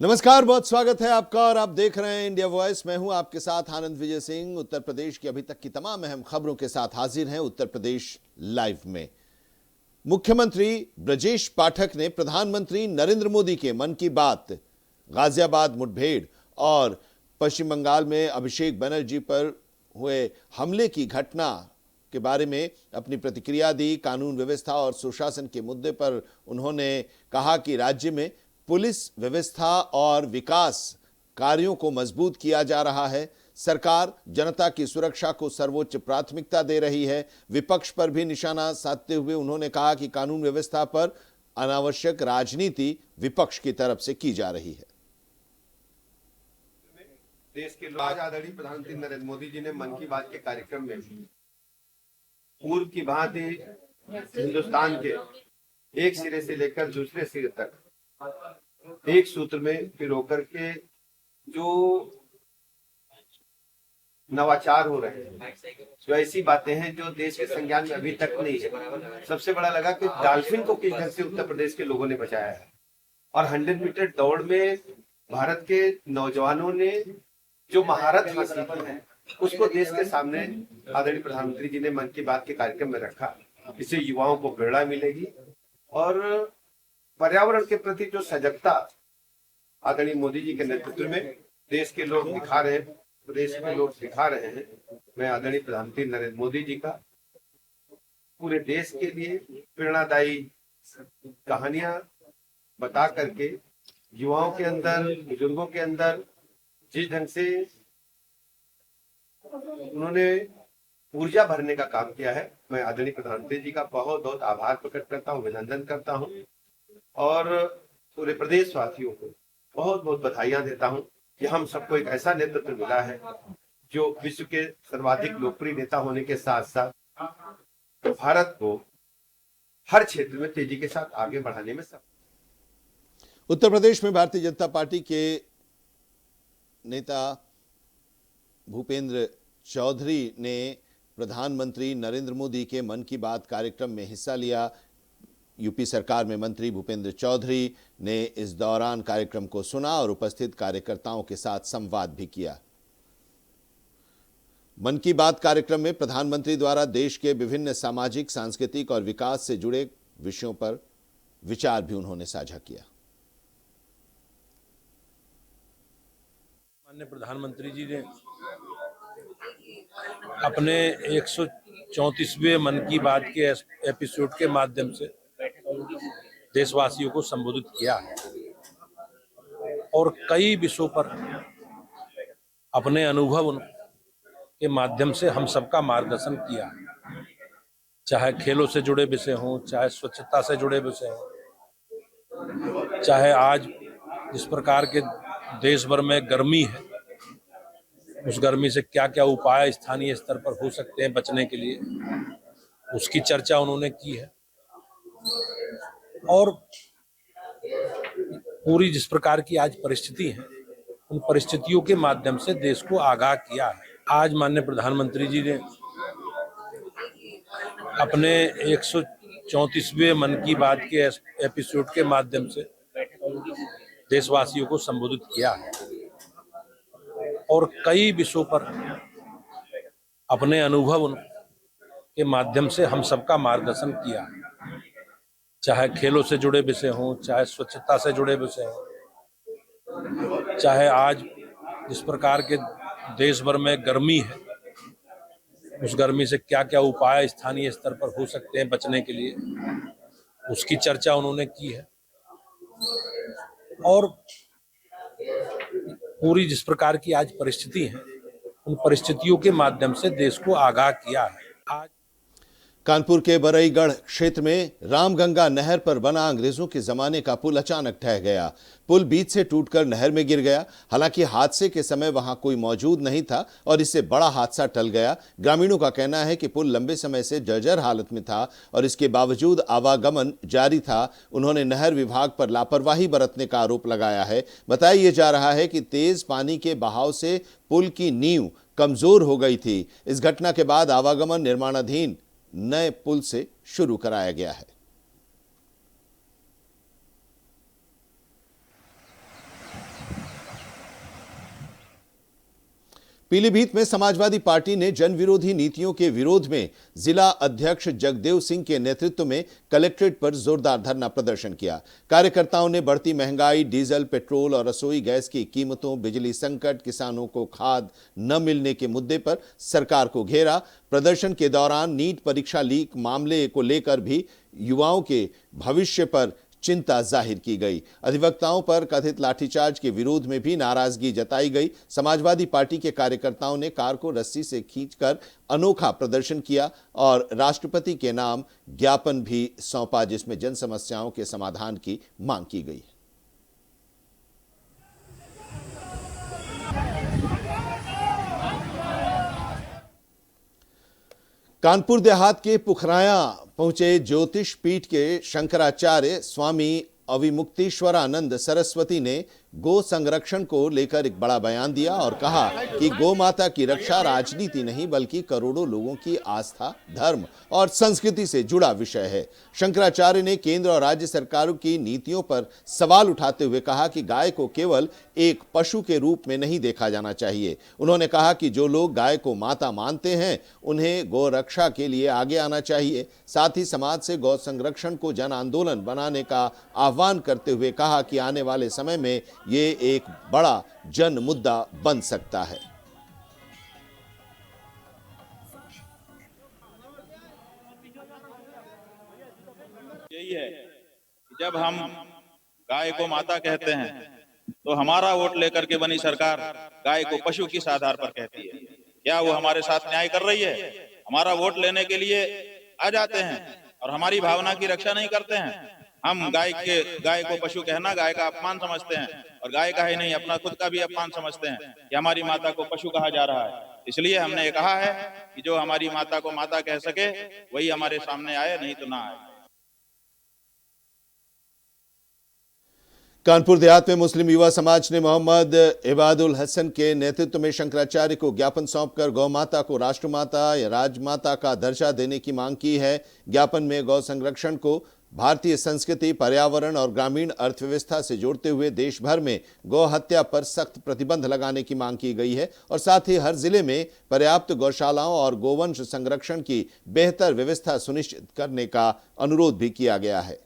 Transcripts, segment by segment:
नमस्कार, बहुत स्वागत है आपका और आप देख रहे हैं इंडिया वॉइस। मैं हूं आपके साथ आनंद विजय सिंह। उत्तर प्रदेश की अभी तक की तमाम अहम खबरों के साथ हाजिर हैं उत्तर प्रदेश लाइव में। मुख्यमंत्री ब्रजेश पाठक ने प्रधानमंत्री नरेंद्र मोदी के मन की बात, गाजियाबाद मुठभेड़ और पश्चिम बंगाल में अभिषेक बनर्जी पर हुए हमले की घटना के बारे में अपनी प्रतिक्रिया दी। कानून व्यवस्था और सुशासन के मुद्दे पर उन्होंने कहा कि राज्य में पुलिस व्यवस्था और विकास कार्यों को मजबूत किया जा रहा है। सरकार जनता की सुरक्षा को सर्वोच्च प्राथमिकता दे रही है। विपक्ष पर भी निशाना साधते हुए उन्होंने कहा कि कानून व्यवस्था पर अनावश्यक राजनीति विपक्ष की तरफ से की जा रही है। देश के आज आदरणीय प्रधानमंत्री नरेंद्र मोदी जी ने मन की बात के कार्यक्रम में पूर्व की भांति हिंदुस्तान के एक सिरे से लेकर दूसरे सिरे तक एक सूत्र में पिरो करके जो नवाचार हो रहे हैं, जो ऐसी बातें हैं जो देश के संज्ञान में अभी तक नहीं है। सबसे बड़ा लगा कि डॉल्फिन को किस ढंग से उत्तर प्रदेश के लोगों ने बचाया है और 100 मीटर दौड़ में भारत के नौजवानों ने जो महारत हासिल की है उसको देश के सामने आदरणीय प्रधानमंत्री जी ने मन की बात के कार्यक्रम में रखा। इससे युवाओं को प्रेरणा मिलेगी और पर्यावरण के प्रति जो सजगता आदरणीय मोदी जी के नेतृत्व में देश के लोग दिखा रहे हैं, प्रदेश के लोग दिखा रहे हैं। मैं आदरणीय प्रधानमंत्री नरेंद्र मोदी जी का पूरे देश के लिए प्रेरणादायी कहानियां बता करके युवाओं के अंदर, बुजुर्गों के अंदर जिस ढंग से उन्होंने ऊर्जा भरने का काम किया है, मैं आदरणीय प्रधानमंत्री जी का बहुत बहुत आभार प्रकट करता हूँ, अभिनंदन करता हूँ और पूरे प्रदेशवासियों को बहुत बहुत बधाइयां देता हूं कि हम सबको एक ऐसा नेतृत्व मिला है जो विश्व के सर्वाधिक लोकप्रिय नेता होने के साथ साथ भारत को हर क्षेत्र में तेजी के साथ आगे बढ़ाने में सक्षम। उत्तर प्रदेश में भारतीय जनता पार्टी के नेता भूपेंद्र चौधरी ने प्रधानमंत्री नरेंद्र मोदी के मन की बात कार्यक्रम में हिस्सा लिया। यूपी सरकार में मंत्री भूपेंद्र चौधरी ने इस दौरान कार्यक्रम को सुना और उपस्थित कार्यकर्ताओं के साथ संवाद भी किया। मन की बात कार्यक्रम में प्रधानमंत्री द्वारा देश के विभिन्न सामाजिक, सांस्कृतिक और विकास से जुड़े विषयों पर विचार भी उन्होंने साझा किया। माननीय प्रधानमंत्री जी ने अपने 134वें मन की बात के एपिसोड के माध्यम से देशवासियों को संबोधित किया है और कई विषयों पर अपने अनुभव के माध्यम से हम सबका मार्गदर्शन किया है। चाहे खेलों से जुड़े विषय हों, चाहे स्वच्छता से जुड़े विषय हों, चाहे आज जिस प्रकार के देश भर में गर्मी है, उस गर्मी से क्या क्या उपाय स्थानीय स्तर पर हो सकते हैं बचने के लिए, उसकी चर्चा उन्होंने की है। और पूरी जिस प्रकार की आज परिस्थिति है, उन परिस्थितियों के माध्यम से देश को आगाह किया है। आज माननीय प्रधानमंत्री जी ने अपने 134वें मन की बात के एपिसोड के माध्यम से देशवासियों को संबोधित किया है और कई विषयों पर अपने अनुभव के माध्यम से हम सबका मार्गदर्शन किया है। चाहे खेलों से जुड़े विषय हों, चाहे स्वच्छता से जुड़े विषय हों, चाहे आज जिस प्रकार के देश भर में गर्मी है, उस गर्मी से क्या क्या उपाय स्थानीय स्तर पर हो सकते हैं बचने के लिए, उसकी चर्चा उन्होंने की है। और पूरी जिस प्रकार की आज परिस्थिति है, उन परिस्थितियों के माध्यम से देश को आगाह किया है। आज कानपुर के बरईगढ़ क्षेत्र में रामगंगा नहर पर बना अंग्रेजों के जमाने का पुल अचानक ढह गया। पुल बीच से टूटकर नहर में गिर गया। हालांकि हादसे के समय वहां कोई मौजूद नहीं था और इससे बड़ा हादसा टल गया। ग्रामीणों का कहना है कि पुल लंबे समय से जर्जर हालत में था और इसके बावजूद आवागमन जारी था। उन्होंने नहर विभाग पर लापरवाही बरतने का आरोप लगाया है। बताया जा रहा है कि तेज पानी के बहाव से पुल की नींव कमजोर हो गई थी। इस घटना के बाद आवागमन निर्माणाधीन नए पुल से शुरू कराया गया है। पीलीभीत में समाजवादी पार्टी ने जन विरोधी नीतियों के विरोध में जिला अध्यक्ष जगदेव सिंह के नेतृत्व में कलेक्ट्रेट पर जोरदार धरना प्रदर्शन किया। कार्यकर्ताओं ने बढ़ती महंगाई, डीजल, पेट्रोल और रसोई गैस की कीमतों, बिजली संकट, किसानों को खाद न मिलने के मुद्दे पर सरकार को घेरा। प्रदर्शन के दौरान नीट परीक्षा लीक मामले को लेकर भी युवाओं के भविष्य पर चिंता जाहिर की गई। अधिवक्ताओं पर कथित लाठीचार्ज के विरोध में भी नाराजगी जताई गई। समाजवादी पार्टी के कार्यकर्ताओं ने कार को रस्सी से खींचकर अनोखा प्रदर्शन किया और राष्ट्रपति के नाम ज्ञापन भी सौंपा, जिसमें जन समस्याओं के समाधान की मांग की गई। कानपुर देहात के पुखराया पहुंचे ज्योतिष पीठ के शंकराचार्य स्वामी अविमुक्तेश्वरानंद सरस्वती ने गो संरक्षण को लेकर एक बड़ा बयान दिया और कहा कि गौ माता की रक्षा राजनीति नहीं बल्कि करोड़ों लोगों की आस्था, धर्म और संस्कृति से जुड़ा विषय है। शंकराचार्य ने केंद्र और राज्य सरकारों की नीतियों पर सवाल उठाते हुए कहा कि गाय को केवल एक पशु के रूप में नहीं देखा जाना चाहिए। उन्होंने कहा कि जो लोग गाय को माता मानते हैं उन्हें गौ रक्षा के लिए आगे आना चाहिए। साथ ही समाज से गौ संरक्षण को जन आंदोलन बनाने का आह्वान करते हुए कहा कि आने वाले समय में ये एक बड़ा जन मुद्दा बन सकता है। यही है कि जब हम गाय को माता कहते हैं तो हमारा वोट लेकर के बनी सरकार गाय को पशु किस आधार पर कहती है? क्या वो हमारे साथ न्याय कर रही है? हमारा वोट लेने के लिए आ जाते हैं और हमारी भावना की रक्षा नहीं करते हैं। हम गाय को पशु कहना गाय का अपमान समझते हैं और गाय का ही नहीं अपना खुद का भी अपमान समझते हैं कि हमारी माता को पशु कहा जा रहा है। इसलिए हमने ये कहा है कि जो हमारी माता को माता कह सके वही हमारे सामने आए, नहीं तो ना आए। कानपुर देहात में मुस्लिम युवा समाज ने मोहम्मद इबादुल हसन के नेतृत्व में शंकराचार्य को ज्ञापन सौंपकर गौ माता को राष्ट्रमाता या राजमाता का दर्जा देने की मांग की है। ज्ञापन में गौ संरक्षण को भारतीय संस्कृति, पर्यावरण और ग्रामीण अर्थव्यवस्था से जोड़ते हुए देश भर में गौ हत्या पर सख्त प्रतिबंध लगाने की मांग की गई है और साथ ही हर जिले में पर्याप्त गौशालाओं और गोवंश संरक्षण की बेहतर व्यवस्था सुनिश्चित करने का अनुरोध भी किया गया है।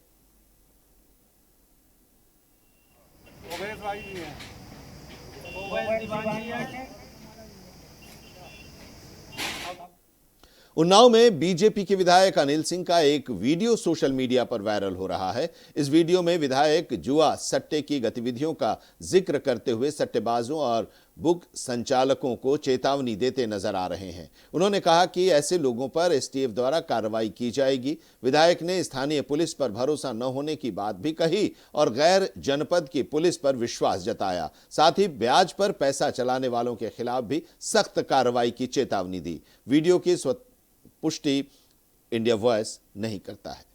उन्नाव में बीजेपी के विधायक अनिल सिंह का एक वीडियो सोशल मीडिया पर वायरल हो रहा है। इस वीडियो में विधायक जुआ सट्टे की गतिविधियों का जिक्र करते हुए सट्टेबाजों और बुक संचालकों को चेतावनी देते नजर आ रहे हैं। उन्होंने कहा कि ऐसे लोगों पर एसटीएफ द्वारा कार्रवाई की जाएगी। विधायक ने स्थानीय पुलिस पर भरोसा न होने की बात भी कही और गैर जनपद की पुलिस पर विश्वास जताया। साथ ही ब्याज पर पैसा चलाने वालों के खिलाफ भी सख्त कार्रवाई की चेतावनी दी। वीडियो की पुष्टि इंडिया वॉइस नहीं करता है।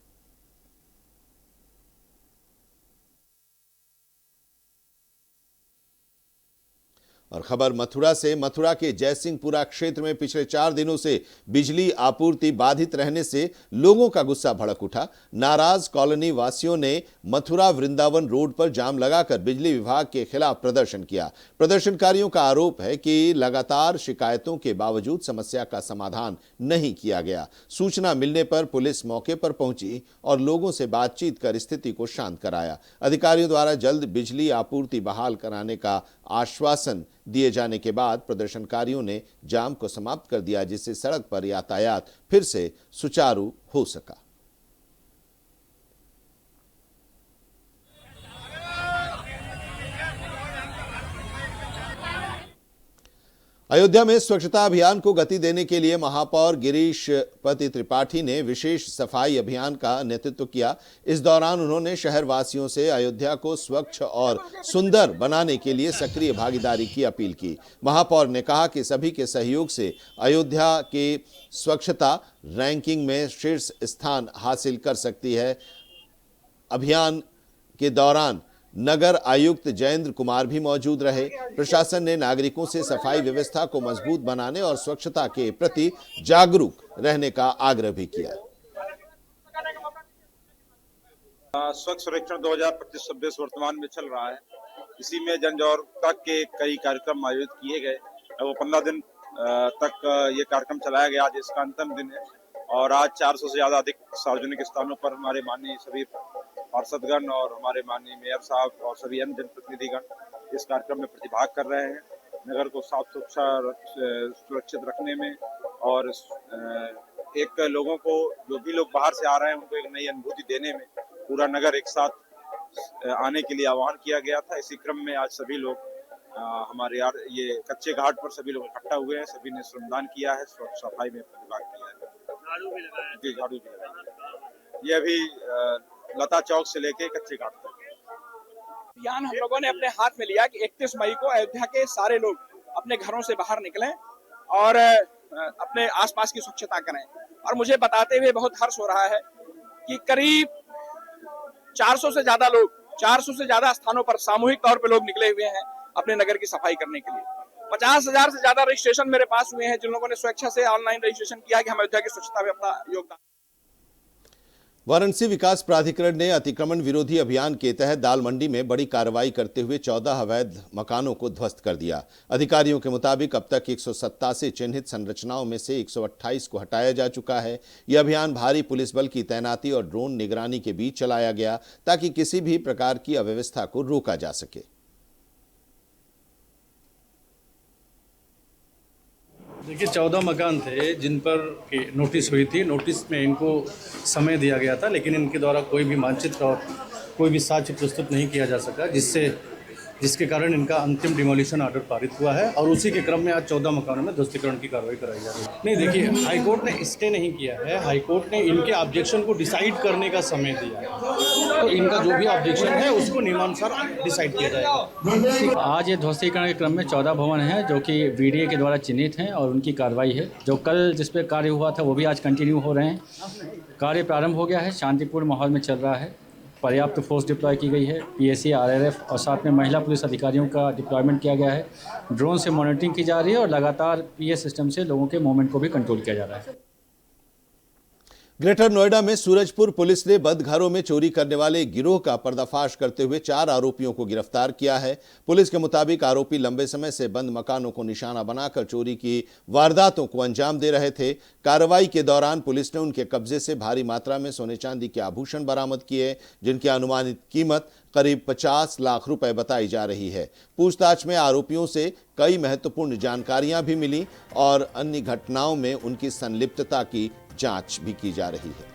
और खबर मथुरा से। मथुरा के जयसिंहपुरा क्षेत्र में पिछले 4 दिनों से बिजली आपूर्ति बाधित रहने से लोगों का गुस्सा भड़क उठा। नाराज कॉलोनी वासियों ने मथुरा वृंदावन रोड पर जाम लगाकर बिजली विभाग के खिलाफ प्रदर्शन किया। प्रदर्शनकारियों का आरोप है कि लगातार शिकायतों के बावजूद समस्या का समाधान नहीं किया गया। सूचना मिलने पर पुलिस मौके पर पहुंची और लोगों से बातचीत कर स्थिति को शांत कराया। अधिकारियों द्वारा जल्द बिजली आपूर्ति बहाल कराने का आश्वासन दिए जाने के बाद प्रदर्शनकारियों ने जाम को समाप्त कर दिया, जिससे सड़क पर यातायात फिर से सुचारू हो सका। अयोध्या में स्वच्छता अभियान को गति देने के लिए महापौर गिरीश पति त्रिपाठी ने विशेष सफाई अभियान का नेतृत्व किया। इस दौरान उन्होंने शहर वासियों से अयोध्या को स्वच्छ और सुंदर बनाने के लिए सक्रिय भागीदारी की अपील की। महापौर ने कहा कि सभी के सहयोग से अयोध्या के स्वच्छता रैंकिंग में शीर्ष स्थान हासिल कर सकती है। अभियान के दौरान नगर आयुक्त जयेंद्र कुमार भी मौजूद रहे। प्रशासन ने नागरिकों से सफाई व्यवस्था को मजबूत बनाने और स्वच्छता के प्रति जागरूक रहने का आग्रह भी किया। स्वच्छ सर्वेक्षण 2025-26 वर्तमान में चल रहा है। इसी में जन जागरूकता के कई कार्यक्रम आयोजित किए गए। वो 15 दिन तक ये कार्यक्रम चलाया गया। आज इसका अंतिम दिन है और आज 400 से ज्यादा अधिक सार्वजनिक स्थानों पर हमारे माननीय सभी पार्षदगण और हमारे माननीय मेयर साहब और सभी अन्य जनप्रतिनिधिगण इस कार्यक्रम में प्रतिभाग कर रहे हैं। नगर को साफ सुरक्षित रखने में और एक लोगों को, जो भी लोग बाहर से आ रहे हैं, उनको एक नई अनुभूति देने में पूरा नगर एक साथ आने के लिए आह्वान किया गया था। इसी क्रम में आज सभी लोग हमारे ये कच्चे घाट पर सभी लोग इकट्ठा हुए हैं। सभी ने श्रमदान किया है, सफाई में प्रतिभाग किया है, झाड़ू भी लगाया। ये अभी लता चौक से लेके कच्चे घाट तक अभियान हम लोगों ने अपने हाथ में लिया कि 31 मई को अयोध्या के सारे लोग अपने घरों से बाहर निकलें और अपने आसपास की स्वच्छता करें। और मुझे बताते हुए बहुत हर्ष हो रहा है कि करीब 400 से ज्यादा स्थानों पर सामूहिक तौर पर लोग निकले हुए हैं अपने नगर की सफाई करने के लिए। 50,000 से ज्यादा रजिस्ट्रेशन मेरे पास हुए हैं, जिन लोगों ने स्वेच्छा से ऑनलाइन रजिस्ट्रेशन किया कि हम अयोध्या की स्वच्छता में अपना योगदान। वाराणसी विकास प्राधिकरण ने अतिक्रमण विरोधी अभियान के तहत दाल मंडी में बड़ी कार्रवाई करते हुए 14 अवैध मकानों को ध्वस्त कर दिया। अधिकारियों के मुताबिक अब तक 187 चिन्हित संरचनाओं में से 128 को हटाया जा चुका है। यह अभियान भारी पुलिस बल की तैनाती और ड्रोन निगरानी के बीच चलाया गया ताकि किसी भी प्रकार की अव्यवस्था को रोका जा सके। देखिए 14 मकान थे जिन पर नोटिस हुई थी। नोटिस में इनको समय दिया गया था, लेकिन इनके द्वारा कोई भी मानचित्र और कोई भी साक्ष्य प्रस्तुत नहीं किया जा सका, जिसके कारण इनका अंतिम डिमोलिशन ऑर्डर पारित हुआ है और उसी के क्रम में आज 14 मकानों में ध्वस्तीकरण की कार्रवाई कराई जा रही है। नहीं, देखिए हाईकोर्ट ने स्टे नहीं किया है। हाईकोर्ट ने इनके ऑब्जेक्शन को डिसाइड करने का समय दिया है, तो इनका जो भी ऑब्जेक्शन है उसको नियमानुसार डिसाइड किया जाएगा। आज ये ध्वस्तीकरण के क्रम में 14 भवन हैं जो कि वीडीए के द्वारा चिन्हित हैं और उनकी कार्रवाई है। जो कल जिस पे कार्य हुआ था वो भी आज कंटिन्यू हो रहे हैं। कार्य प्रारंभ हो गया है, शांतिपूर्ण माहौल में चल रहा है। पर्याप्त फोर्स डिप्लॉय की गई है, पीएसी, आरआरएफ और साथ में महिला पुलिस अधिकारियों का डिप्लॉयमेंट किया गया है। ड्रोन से मॉनिटरिंग की जा रही है और लगातार पीए सिस्टम से लोगों के मूवमेंट को भी कंट्रोल किया जा रहा है। ग्रेटर नोएडा में सूरजपुर पुलिस ने बंद घरों में चोरी करने वाले एक गिरोह का पर्दाफाश करते हुए 4 आरोपियों को गिरफ्तार किया है। पुलिस के मुताबिक आरोपी लंबे समय से बंद मकानों को निशाना बनाकर चोरी की वारदातों को अंजाम दे रहे थे। कार्रवाई के दौरान पुलिस ने उनके कब्जे से भारी मात्रा में सोने चांदी के आभूषण बरामद किए, जिनकी अनुमानित कीमत करीब 50 लाख रुपए बताई जा रही है। पूछताछ में आरोपियों से कई महत्वपूर्ण जानकारियां भी मिली और अन्य घटनाओं में उनकी संलिप्तता की जांच भी की जा रही है।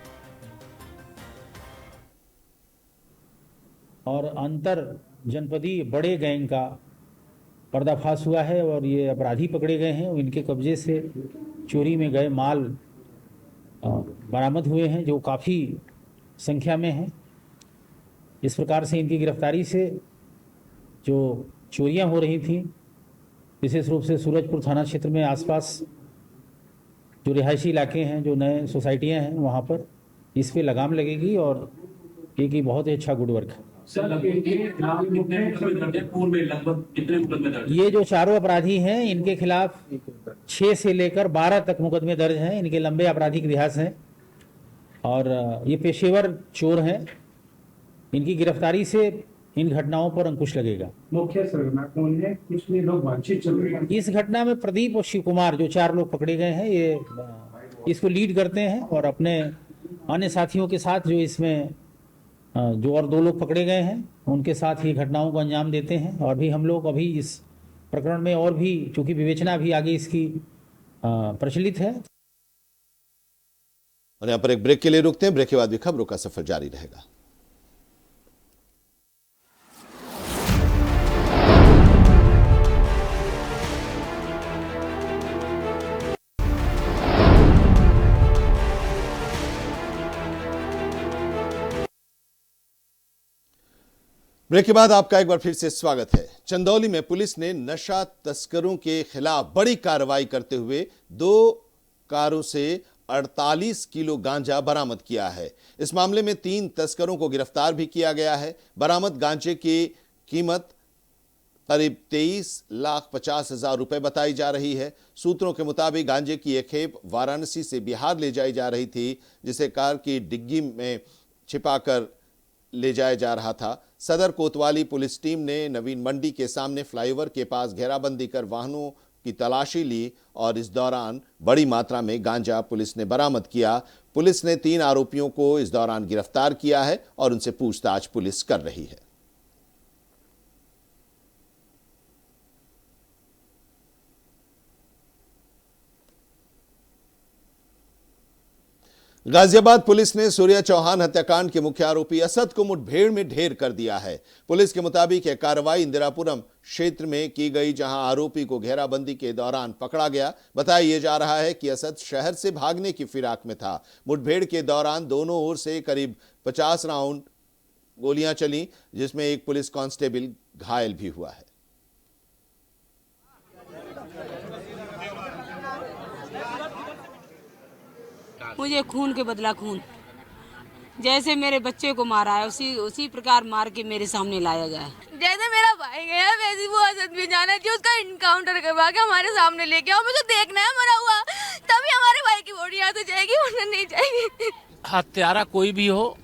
और अंतर जनपदीय बड़े गैंग का पर्दाफाश हुआ है और ये अपराधी पकड़े गए हैं। इनके कब्जे से चोरी में गए माल बरामद हुए हैं जो काफ़ी संख्या में हैं। इस प्रकार से इनकी गिरफ्तारी से जो चोरियां हो रही थी, विशेष रूप से सूरजपुर थाना क्षेत्र में आसपास जो रिहायशी इलाके हैं, जो नए सोसाइटियां हैं, वहाँ पर इस पे लगाम लगेगी और एक बहुत ही अच्छा गुड वर्क है। ये जो चारों अपराधी हैं इनके खिलाफ 6 से लेकर 12 तक मुकदमे दर्ज हैं। इनके लंबे आपराधिक इतिहास हैं और ये पेशेवर चोर हैं। इनकी गिरफ्तारी से इन घटनाओं पर अंकुश लगेगा। मुख्य सरगना कौन है? कुछ लोग बातचीत चल रही है। इस घटना में प्रदीप और शिव कुमार जो 4 लोग पकड़े गए हैं, ये इसको लीड करते हैं और अपने अन्य साथियों के साथ जो इसमें जो और 2 लोग पकड़े गए हैं उनके साथ ही घटनाओं को अंजाम देते हैं। और भी हम लोग अभी इस प्रकरण में और भी, चूंकि विवेचना भी आगे इसकी प्रचलित है। और यहाँ पर एक ब्रेक के लिए रुकते हैं। ब्रेक के बाद भी खबरों का सफर जारी रहेगा। ब्रेक के बाद आपका एक बार फिर से स्वागत है। चंदौली में पुलिस ने नशा तस्करों के खिलाफ बड़ी कार्रवाई करते हुए 2 कारों से 48 किलो गांजा बरामद किया है। इस मामले में 3 तस्करों को गिरफ्तार भी किया गया है। बरामद गांजे की कीमत करीब 23,50,000 रुपए बताई जा रही है। सूत्रों के मुताबिक गांजे की एक खेप वाराणसी से बिहार ले जाई जा रही थी, जिसे कार की डिग्गी में छिपाकर ले जाया जा रहा था। सदर कोतवाली पुलिस टीम ने नवीन मंडी के सामने फ्लाईओवर के पास घेराबंदी कर वाहनों की तलाशी ली और इस दौरान बड़ी मात्रा में गांजा पुलिस ने बरामद किया। पुलिस ने 3 आरोपियों को इस दौरान गिरफ्तार किया है और उनसे पूछताछ पुलिस कर रही है। गाजियाबाद पुलिस ने सूर्या चौहान हत्याकांड के मुख्य आरोपी असद को मुठभेड़ में ढेर कर दिया है। पुलिस के मुताबिक यह कार्रवाई इंदिरापुरम क्षेत्र में की गई, जहां आरोपी को घेराबंदी के दौरान पकड़ा गया। बताया जा रहा है कि असद शहर से भागने की फिराक में था। मुठभेड़ के दौरान दोनों ओर से करीब 50 राउंड गोलियां चली, जिसमें एक पुलिस कांस्टेबल घायल भी हुआ है। मुझे खून के बदला खून, जैसे मेरे बच्चे को मारा है उसी प्रकार मार के मेरे सामने लाया जाए। जैसे मेरा भाई गया वैसे वो असद भी जाना चाहिए, उसका इनकाउंटर करवा के हमारे सामने लेके आओ। मुझे देखना है मरा हुआ, तभी हमारे भाई की बॉडी यहाँ से जाएगी, वरना नहीं जाएगी। हत्यारा कोई भी हो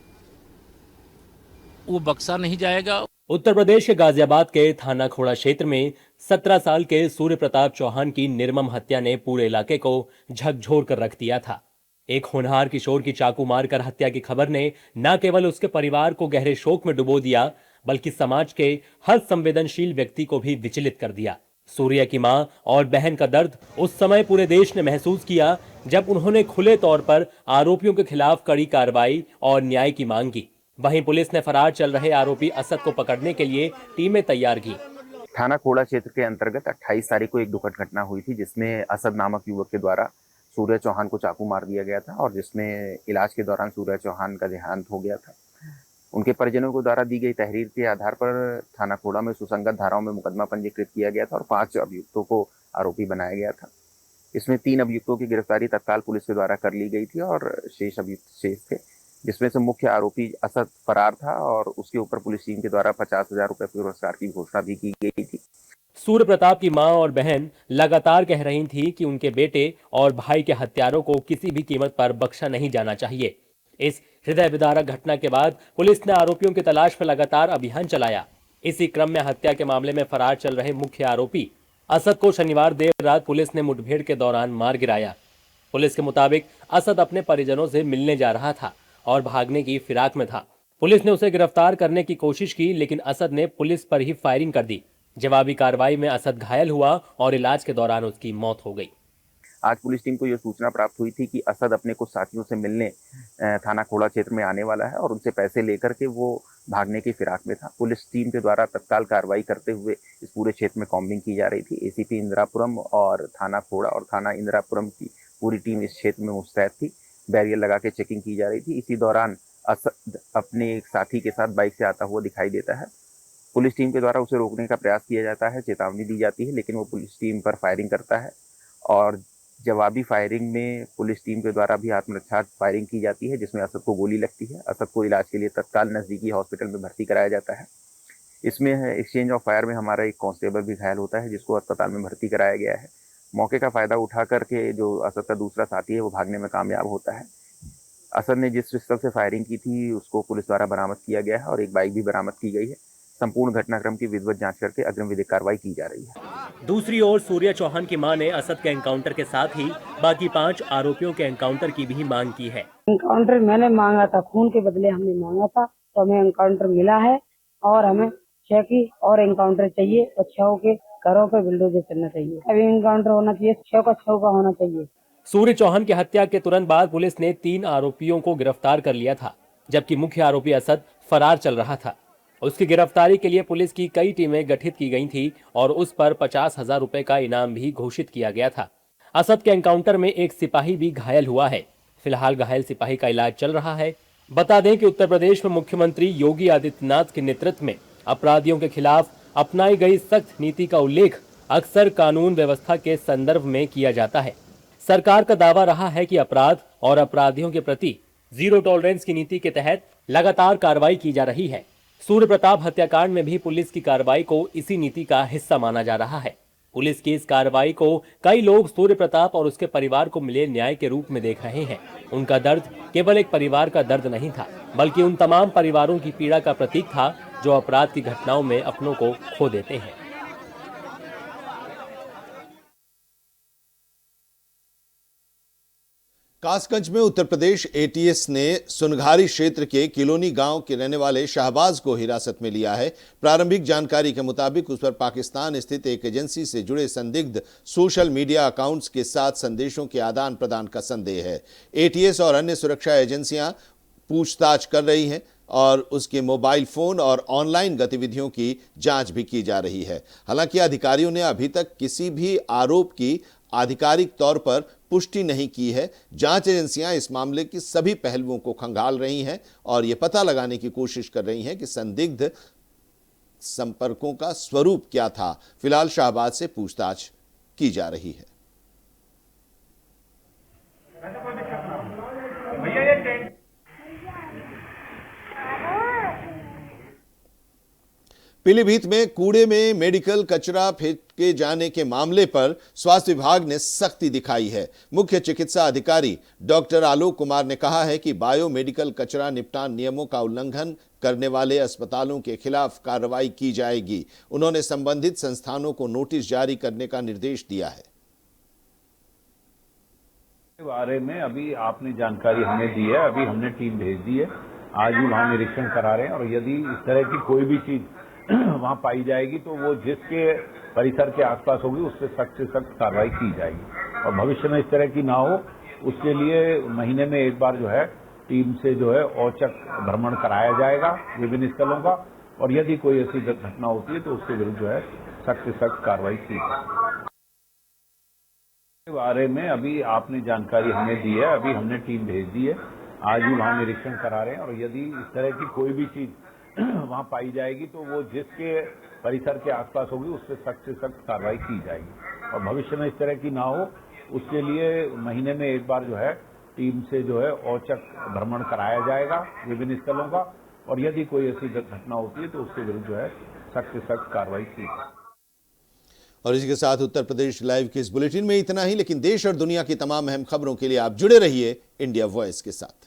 वो बख्शा नहीं जाएगा। उत्तर प्रदेश के गाजियाबाद के थाना खोड़ा क्षेत्र में 17 साल के सूर्य प्रताप चौहान की निर्मम हत्या ने पूरे इलाके को झकझोर कर रख दिया था। एक होनहार किशोर की चाकू मारकर हत्या की खबर ने न केवल उसके परिवार को गहरे शोक में डुबो दिया, बल्कि समाज के हर संवेदनशील व्यक्ति को भी विचलित कर दिया। सूर्या की मां और बहन का दर्द उस समय पूरे देश ने महसूस किया, जब उन्होंने खुले तौर पर आरोपियों के खिलाफ कड़ी कार्रवाई और न्याय की मांग की। वहीं पुलिस ने फरार चल रहे आरोपी असद को पकड़ने के लिए टीमें तैयार की। थाना खोड़ा क्षेत्र के अंतर्गत 28 तारीख को एक दुखद घटना हुई थी, जिसमें असद नामक युवक के द्वारा सूर्या चौहान को चाकू मार दिया गया था और जिसमें इलाज के दौरान सूर्या चौहान का देहांत हो गया था। उनके परिजनों के द्वारा दी गई तहरीर के आधार पर थाना खोड़ा में सुसंगत धाराओं में मुकदमा पंजीकृत किया गया था और 5 अभियुक्तों को आरोपी बनाया गया था। इसमें 3 अभियुक्तों की गिरफ्तारी तत्काल पुलिस के द्वारा कर ली गई थी और शेष अभियुक्त शेष थे, जिसमें से मुख्य आरोपी असद फरार था और उसके ऊपर पुलिस टीम के द्वारा 50,000 रुपए पुरस्कार की घोषणा भी की गई थी। सूर्य प्रताप की मां और बहन लगातार कह रही थी कि उनके बेटे और भाई के हत्यारों को किसी भी कीमत पर बख्शा नहीं जाना चाहिए। इस हृदय विदारक घटना के बाद पुलिस ने आरोपियों की तलाश में लगातार अभियान चलाया। इसी क्रम में हत्या के मामले में फरार चल रहे मुख्य आरोपी असद को शनिवार देर रात पुलिस ने मुठभेड़ के दौरान मार गिराया। पुलिस के मुताबिक असद अपने परिजनों से मिलने जा रहा था और भागने की फिराक में था। पुलिस ने उसे गिरफ्तार करने की कोशिश की, लेकिन असद ने पुलिस पर ही फायरिंग कर दी। जवाबी कार्रवाई में असद घायल हुआ और इलाज के दौरान उसकी मौत हो गई। आज पुलिस टीम को यह सूचना प्राप्त हुई थी कि असद अपने कुछ साथियों से मिलने थाना खोड़ा क्षेत्र में आने वाला है और उनसे पैसे लेकर के वो भागने की फिराक में था। पुलिस टीम के द्वारा तत्काल कार्रवाई करते हुए इस पूरे क्षेत्र में कॉम्बिंग की जा रही थी। एसीपी इंदिरापुरम और थाना खोड़ा और थाना इंदिरापुरम की पूरी टीम इस क्षेत्र में मुस्तैद थी। बैरियर लगा के चेकिंग की जा रही थी। इसी दौरान असद अपने एक साथी के साथ बाइक से आता हुआ दिखाई देता है। पुलिस टीम के द्वारा उसे रोकने का प्रयास किया जाता है, चेतावनी दी जाती है, लेकिन वो पुलिस टीम पर फायरिंग करता है और जवाबी फायरिंग में पुलिस टीम के द्वारा भी आत्मरक्षा फायरिंग की जाती है, जिसमें असद को गोली लगती है। असद को इलाज के लिए तत्काल नजदीकी हॉस्पिटल में भर्ती कराया जाता है। इसमें एक्सचेंज ऑफ फायर में हमारा एक कांस्टेबल भी घायल होता है, जिसको अस्पताल में भर्ती कराया गया है। मौके का फायदा उठा करके जो असद का दूसरा साथी है वो भागने में कामयाब होता है। असद ने जिस पिस्टल से फायरिंग की थी उसको पुलिस द्वारा बरामद किया गया है और एक बाइक भी बरामद की गई है। संपूर्ण घटनाक्रम की विधिवत जांच करके अग्रिम विधिक कार्रवाई की जा रही है। दूसरी ओर सूर्या चौहान की मां ने असद के एनकाउंटर के साथ ही बाकी 5 आरोपियों के एनकाउंटर की भी मांग की है। एनकाउंटर मैंने मांगा था, खून के बदले हमने मांगा था, तो हमें एनकाउंटर मिला है और हमें 6 की और एनकाउंटर चाहिए और 6 के घरों पे बुलडोजर चलना चाहिए। अभी एनकाउंटर होना चाहिए, 6 का होना चाहिए। सूर्य चौहान की हत्या के तुरंत बाद पुलिस ने 3 आरोपियों को गिरफ्तार कर लिया था, जबकि मुख्य आरोपी असद फरार चल रहा था। उसकी गिरफ्तारी के लिए पुलिस की कई टीमें गठित की गई थी और उस पर 50,000 रुपए का इनाम भी घोषित किया गया था। असद के एनकाउंटर में एक सिपाही भी घायल हुआ है। फिलहाल घायल सिपाही का इलाज चल रहा है। बता दें कि उत्तर प्रदेश में मुख्यमंत्री योगी आदित्यनाथ के नेतृत्व में अपराधियों के खिलाफ अपनाई गई सख्त नीति का उल्लेख अक्सर कानून व्यवस्था के संदर्भ में किया जाता है। सरकार का दावा रहा है कि अपराध और अपराधियों के प्रति जीरो टॉलरेंस की नीति के तहत लगातार कार्रवाई की जा रही है। सूर्य प्रताप हत्याकांड में भी पुलिस की कार्रवाई को इसी नीति का हिस्सा माना जा रहा है। पुलिस की इस कार्रवाई को कई लोग सूर्य प्रताप और उसके परिवार को मिले न्याय के रूप में देख रहे हैं। उनका दर्द केवल एक परिवार का दर्द नहीं था, बल्कि उन तमाम परिवारों की पीड़ा का प्रतीक था जो अपराध की घटनाओं में अपनों को खो देते हैं। कासगंज में उत्तर प्रदेश एटीएस ने सुनघारी क्षेत्र के किलोनी गांव के रहने वाले शाहबाज को हिरासत में लिया है। प्रारंभिक जानकारी के मुताबिक उस पर पाकिस्तान स्थित एक एजेंसी से जुड़े संदिग्ध सोशल मीडिया अकाउंट्स के साथ संदेशों के आदान प्रदान का संदेह है। एटीएस और अन्य सुरक्षा एजेंसियां पूछताछ कर रही हैं और उसके मोबाइल फोन और ऑनलाइन गतिविधियों की जांच भी की जा रही है। हालांकि अधिकारियों ने अभी तक किसी भी आरोप की आधिकारिक तौर पर पुष्टि नहीं की है। जांच एजेंसियां इस मामले की सभी पहलुओं को खंगाल रही हैं और यह पता लगाने की कोशिश कर रही हैं कि संदिग्ध संपर्कों का स्वरूप क्या था। फिलहाल शाहबाज से पूछताछ की जा रही है। पीलीभीत में कूड़े में मेडिकल कचरा फेंके जाने के मामले पर स्वास्थ्य विभाग ने सख्ती दिखाई है। मुख्य चिकित्सा अधिकारी डॉक्टर आलोक कुमार ने कहा है कि बायोमेडिकल कचरा निपटान नियमों का उल्लंघन करने वाले अस्पतालों के खिलाफ कार्रवाई की जाएगी। उन्होंने संबंधित संस्थानों को नोटिस जारी करने का निर्देश दिया है। बारे में अभी आपने जानकारी हमें दी है, अभी हमने टीम भेज दी है, आज भी वहां निरीक्षण करा रहे हैं और यदि इस तरह की कोई भी चीज वहां पाई जाएगी तो वो जिसके परिसर के आसपास होगी उस पर सख्त से सख्त कार्रवाई की जाएगी और भविष्य में इस तरह की ना हो उसके लिए महीने में एक बार जो है टीम से जो है औचक भ्रमण कराया जाएगा विभिन्न स्थलों का और यदि कोई ऐसी घटना होती है तो उसके विरुद्ध जो है सख्त से सख्त कार्रवाई की जाएगी। बारे में अभी आपने जानकारी हमें दी है, अभी हमने टीम भेज दी है, आज भी वहां निरीक्षण करा रहे हैं और यदि इस तरह की कोई भी चीज वहां पाई जाएगी तो वो जिसके परिसर के आसपास होगी उस पर सख्त से सख्त कार्रवाई की जाएगी और भविष्य में इस तरह की ना हो उसके लिए महीने में एक बार जो है टीम से जो है औचक भ्रमण कराया जाएगा विभिन्न स्थलों का और यदि कोई ऐसी घटना होती है तो उसके विरुद्ध जो है सख्त से सख्त कार्रवाई की जाएगी। और इसी के साथ उत्तर प्रदेश लाइव के इस बुलेटिन में इतना ही, लेकिन देश और दुनिया की तमाम अहम खबरों के लिए आप जुड़े रहिए इंडिया वॉइस के साथ।